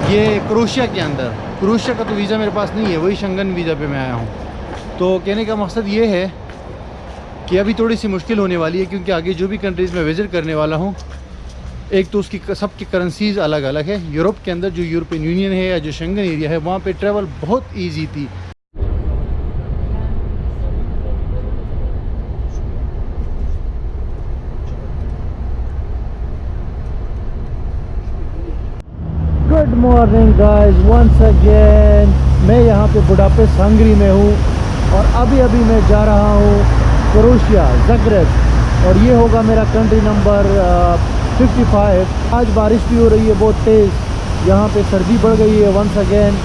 ये क्रोशिया के अंदर, क्रोशिया का तो वीज़ा मेरे पास नहीं है, वही शंगन वीज़ा पे मैं आया हूँ। तो कहने का मकसद ये है कि अभी थोड़ी सी मुश्किल होने वाली है, क्योंकि आगे जो भी कंट्रीज़ में विज़िट करने वाला हूँ, एक तो उसकी सबकी करेंसीज़ अलग अलग है। यूरोप के अंदर जो यूरोपियन यूनियन है या जो शंगन एरिया है, वहाँ पे ट्रैवल बहुत ईजी थी। Good morning guys, once again मैं यहाँ पे बुडापेस्ट हंगरी में हूँ और अभी अभी मैं जा रहा हूँ क्रोशिया, ज़ाग्रेब, और ये होगा मेरा कंट्री नंबर 55। आज बारिश भी हो रही है बहुत तेज़, यहाँ पे सर्दी बढ़ गई है वंस अगेन।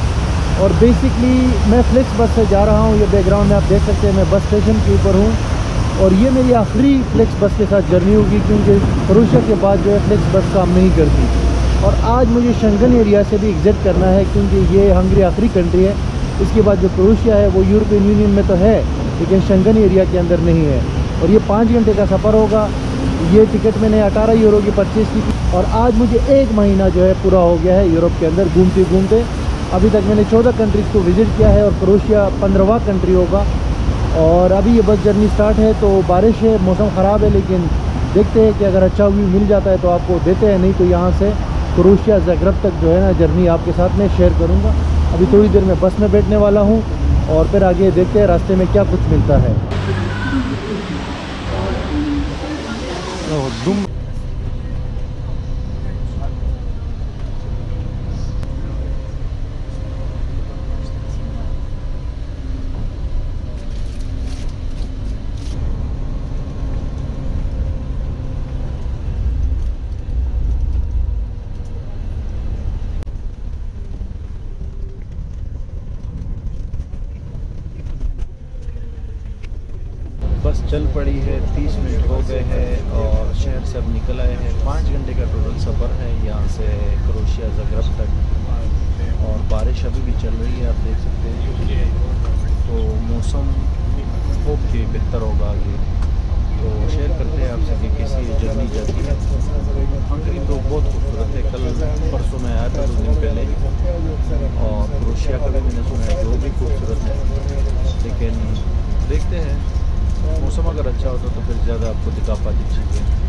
और बेसिकली मैं फ्लिक्स बस से जा रहा हूँ। ये बैकग्राउंड में आप देख सकते हैं, मैं बस स्टेशन के ऊपर हूँ और ये मेरी आखिरी फ्लिक्स बस के साथ जर्नी होगी, क्योंकि क्रोशिया के बाद जो है फ्लिक्स बस काम नहीं करती। और आज मुझे शंगन एरिया से भी एग्जिट करना है, क्योंकि ये हंगरी आखिरी कंट्री है। इसके बाद जो क्रोशिया है वो यूरोपियन यूनियन में तो है, लेकिन शंगन एरिया के अंदर नहीं है। और ये 5 घंटे का सफ़र होगा। ये टिकट मैंने 18 यूरो की परचेज़ की थी और आज मुझे 1 महीना जो है पूरा हो गया है यूरोप के अंदर घूमते घूमते। अभी तक मैंने 14 कंट्रीज़ को विज़िट किया है और क्रोशिया 15वां कंट्री होगा। और अभी ये बस जर्नी स्टार्ट है। तो बारिश है, मौसम ख़राब है, लेकिन देखते हैं कि अगर अच्छा व्यू मिल जाता है तो आपको देते हैं, नहीं तो यहाँ से क्रोशिया ज़ाग्रेब तक जो है ना जर्नी आपके साथ में शेयर करूँगा। अभी थोड़ी देर में बस में बैठने वाला हूँ और फिर आगे देखते हैं रास्ते में क्या कुछ मिलता है। दुम बस चल पड़ी है, 30 मिनट हो गए हैं और शहर से अब निकल आए हैं। 5 घंटे का टोटल सफ़र है यहाँ से क्रोशिया ज़ाग्रेब तक। और बारिश अभी भी चल रही है, आप देख सकते हैं। तो मौसम होप के बेहतर होगा आगे। तो शेयर करते हैं आपसे कि कैसी ये जर्नी जाती है। हंगरी तो बहुत खूबसूरत है। कल परसों में आया था 2 दिन पहले, और क्रोशिया का भी मैंने सुना है कि वो भी खूबसूरत है। लेकिन देखते हैं, मौसम अगर अच्छा होता तो फिर ज़्यादा आपको दिखा पाती चीज़ें।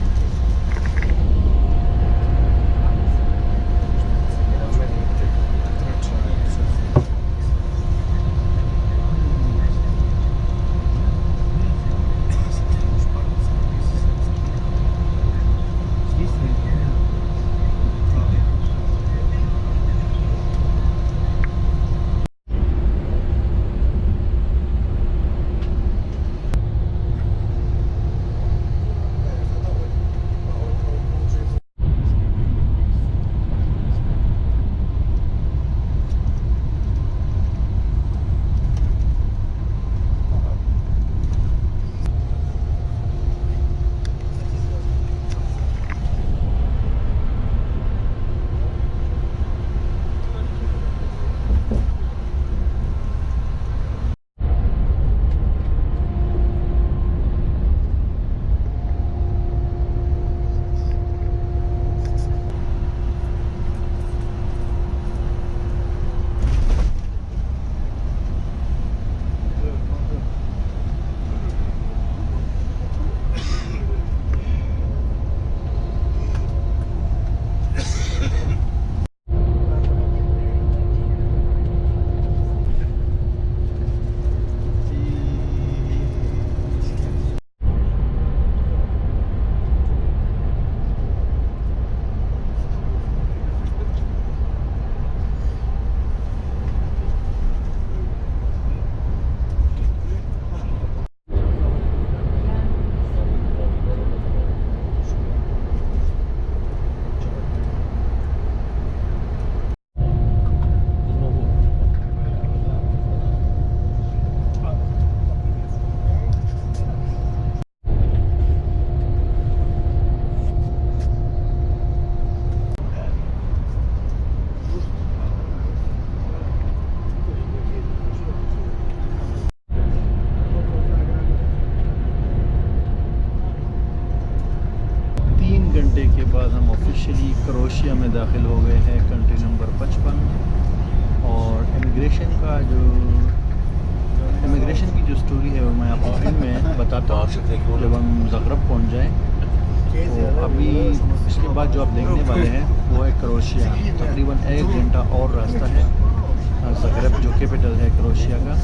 जो इमिग्रेशन की जो स्टोरी है वो मैं आपको फिल्म में बताता हूँ जब हम ज़गरेब पहुँच जाएँ। तो अभी इसके बाद जो आप देखने वाले हैं वो है क्रोएशिया। तकरीबन 1 घंटा और रास्ता है ज़गरेब जो कैपिटल है क्रोएशिया का।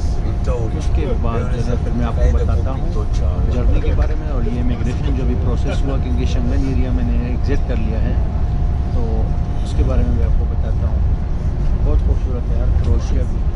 उसके बाद जो है फिर मैं आपको बताता हूँ जर्नी के बारे में और ये इमिग्रेशन जो भी प्रोसेस हुआ, क्योंकि शंगन एरिया मैंने एग्ज़िट कर लिया है, तो उसके बारे में भी आपको बताता हूँ। बहुत खूबसूरत है यार क्रोएशिया भी।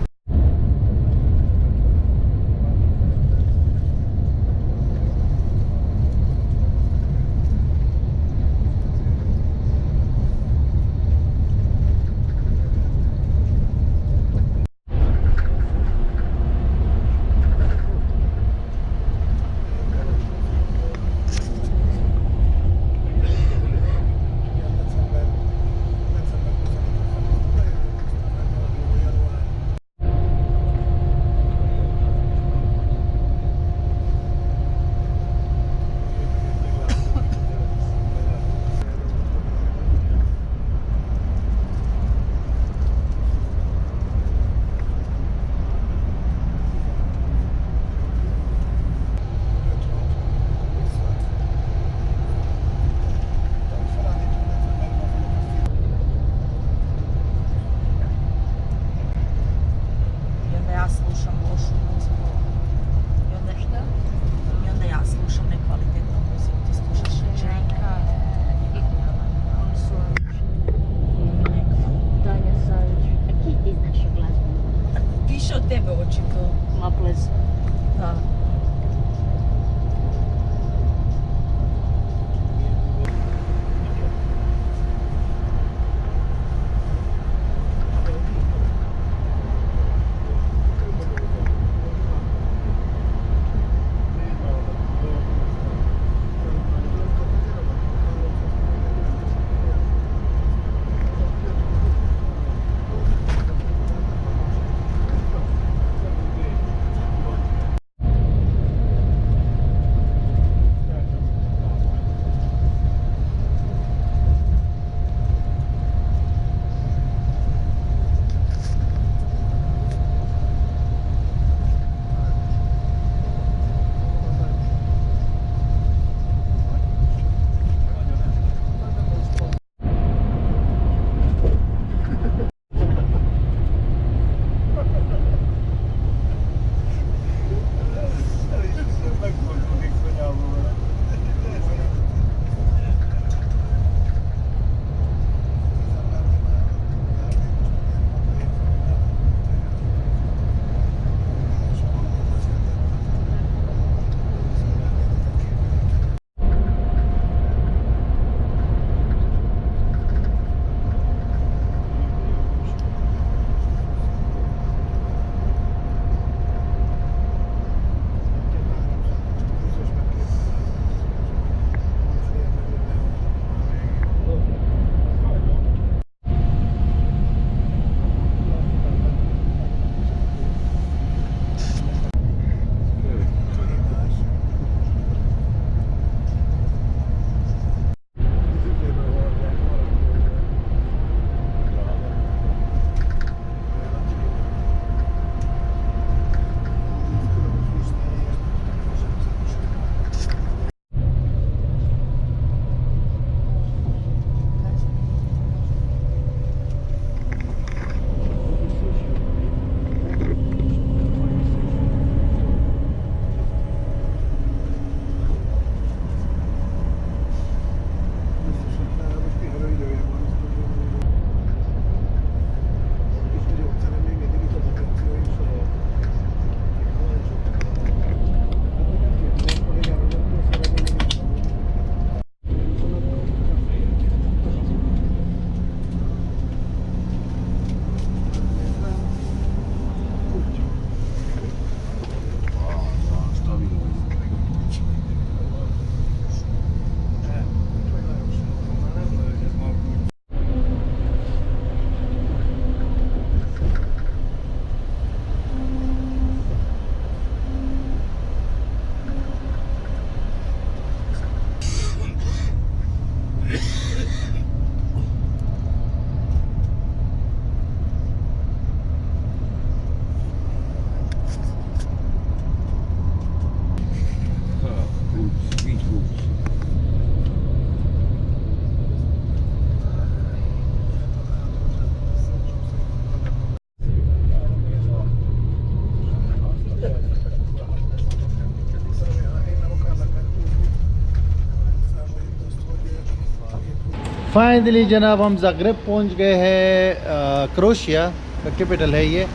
फाइनली जनाब हम ज़ाग्रेब पहुंच गए हैं। क्रोशिया का कैपिटल है ये,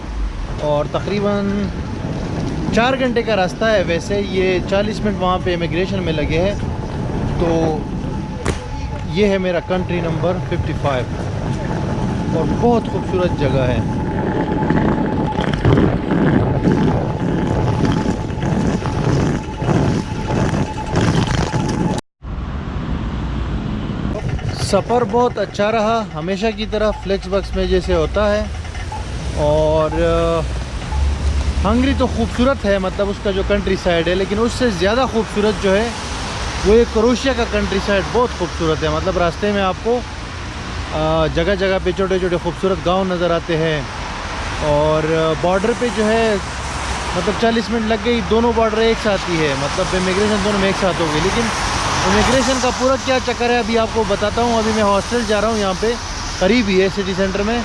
और तकरीबन 4 घंटे का रास्ता है। वैसे ये 40 मिनट वहाँ पे इमिग्रेशन में लगे हैं। तो ये है मेरा कंट्री नंबर 55 और बहुत खूबसूरत जगह है। सफ़र बहुत अच्छा रहा, हमेशा की तरह फ्लेक्सबक्स में जैसे होता है। और हंगरी तो खूबसूरत है, मतलब उसका जो कंट्री साइड है, लेकिन उससे ज़्यादा खूबसूरत जो है वो ये क्रोशिया का कंट्री साइड बहुत खूबसूरत है। मतलब रास्ते में आपको जगह जगह पे छोटे छोटे खूबसूरत गांव नज़र आते हैं। और बॉर्डर पे जो है मतलब 40 मिनट लग गई, दोनों बॉर्डर एक साथ ही है, मतलब इमिग्रेशन दोनों में एक साथ हो गई। लेकिन इमिग्रेशन का पूरा क्या चक्कर है अभी आपको बताता हूँ। अभी मैं हॉस्टल जा रहा हूँ, यहाँ पे करीब ही है सिटी सेंटर में।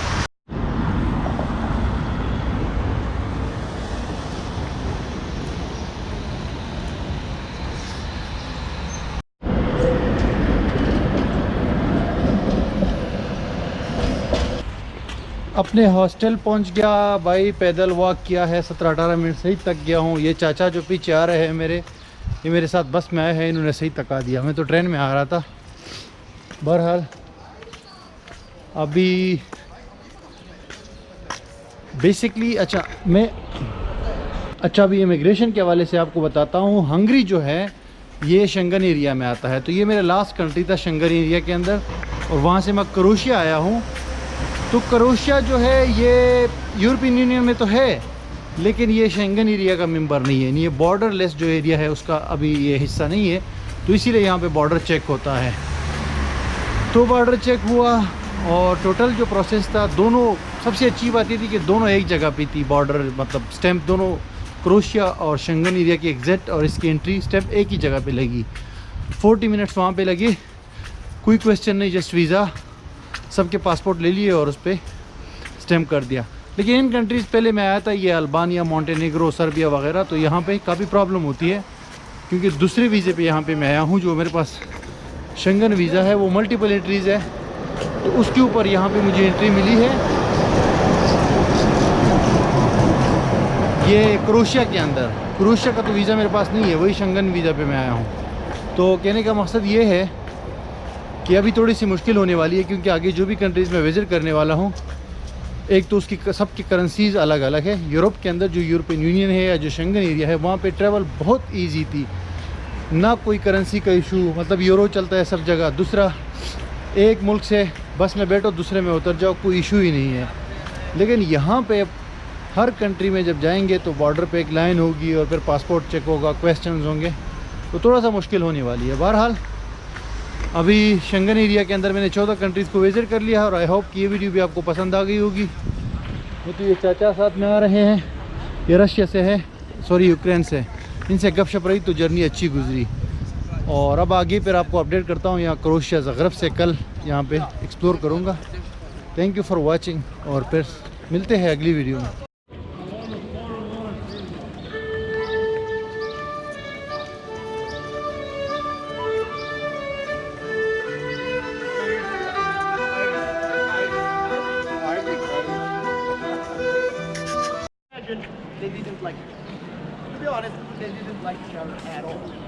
अपने हॉस्टल पहुंच गया भाई, पैदल वॉक किया है 17-18 मिनट, सही तक गया हूं। ये चाचा जो पीछे आ रहे हैं मेरे, ये मेरे साथ बस में आए हैं, इन्होंने सही तका दिया। मैं तो ट्रेन में आ रहा था। बहरहाल अभी बेसिकली अभी इमिग्रेशन के हवाले से आपको बताता हूँ। हंगरी जो है ये शेंगन एरिया में आता है। तो ये मेरा लास्ट कंट्री था शेंगन एरिया के अंदर, और वहाँ से मैं क्रोशिया आया हूँ। तो क्रोशिया जो है ये यूरोपियन यूनियन में तो है, लेकिन ये शेंगन एरिया का मेंबर नहीं है। ये बॉर्डरलेस जो एरिया है उसका अभी ये हिस्सा नहीं है। तो इसीलिए यहाँ पे बॉर्डर चेक होता है। तो बॉर्डर चेक हुआ, और टोटल जो प्रोसेस था, दोनों सबसे अच्छी बात ये थी कि दोनों एक जगह पे थी। बॉर्डर मतलब स्टैंप दोनों क्रोशिया और शेंगन एरिया की एग्जिट और इसकी एंट्री स्टैंप एक ही जगह पे लगी। 40 मिनट्स वहाँ पे लगे, कोई क्वेश्चन नहीं, जस्ट वीज़ा, सबके पासपोर्ट ले लिए और उस पर स्टैम्प कर दिया। लेकिन इन कंट्रीज़ पहले मैं आया था, ये अल्बानिया, मोंटेनेग्रो, सर्बिया वगैरह, तो यहाँ पे काफ़ी प्रॉब्लम होती है, क्योंकि दूसरे वीज़े पे यहाँ पे मैं आया हूँ। जो मेरे पास शेंगन वीज़ा है वो मल्टीपल एंट्रीज़ है, तो उसके ऊपर यहाँ पे मुझे एंट्री मिली है ये क्रोशिया के अंदर। क्रोशिया का तो वीज़ा मेरे पास नहीं है, वही शेंगन वीज़ा पे मैं आया हूँ। तो कहने का मकसद ये है कि अभी थोड़ी सी मुश्किल होने वाली है, क्योंकि आगे जो भी कंट्रीज़ में विज़िट करने वाला हूँ, एक तो उसकी सबकी करेंसीज़ अलग अलग है। यूरोप के अंदर जो यूरोपियन यूनियन है या जो शेंगन एरिया है, वहाँ पे ट्रैवल बहुत इजी थी, ना कोई करेंसी का इशू, मतलब यूरो चलता है सब जगह। दूसरा, एक मुल्क से बस में बैठो, दूसरे में उतर जाओ, कोई इशू ही नहीं है। लेकिन यहाँ पे हर कंट्री में जब जाएंगे तो बॉर्डर पे एक लाइन होगी, और फिर पासपोर्ट चेक होगा, क्वेश्चंस होंगे, तो थोड़ा सा मुश्किल होने वाली है। बहरहाल अभी शेंगन एरिया के अंदर मैंने 14 कंट्रीज़ को विज़िट कर लिया है, और आई होप कि ये वीडियो भी आपको पसंद आ गई होगी। वो तो ये चाचा साथ में आ रहे हैं, ये रशिया से है, सॉरी यूक्रेन से। इनसे गपशप रही तो जर्नी अच्छी गुजरी। और अब आगे फिर आपको अपडेट करता हूँ। यहाँ क्रोशिया ज़ाग्रेब से कल यहाँ पे एक्सप्लोर करूँगा। थैंक यू फॉर वॉचिंग, और फिर मिलते हैं अगली वीडियो में। They didn't like, to be honest, they didn't like each other at all.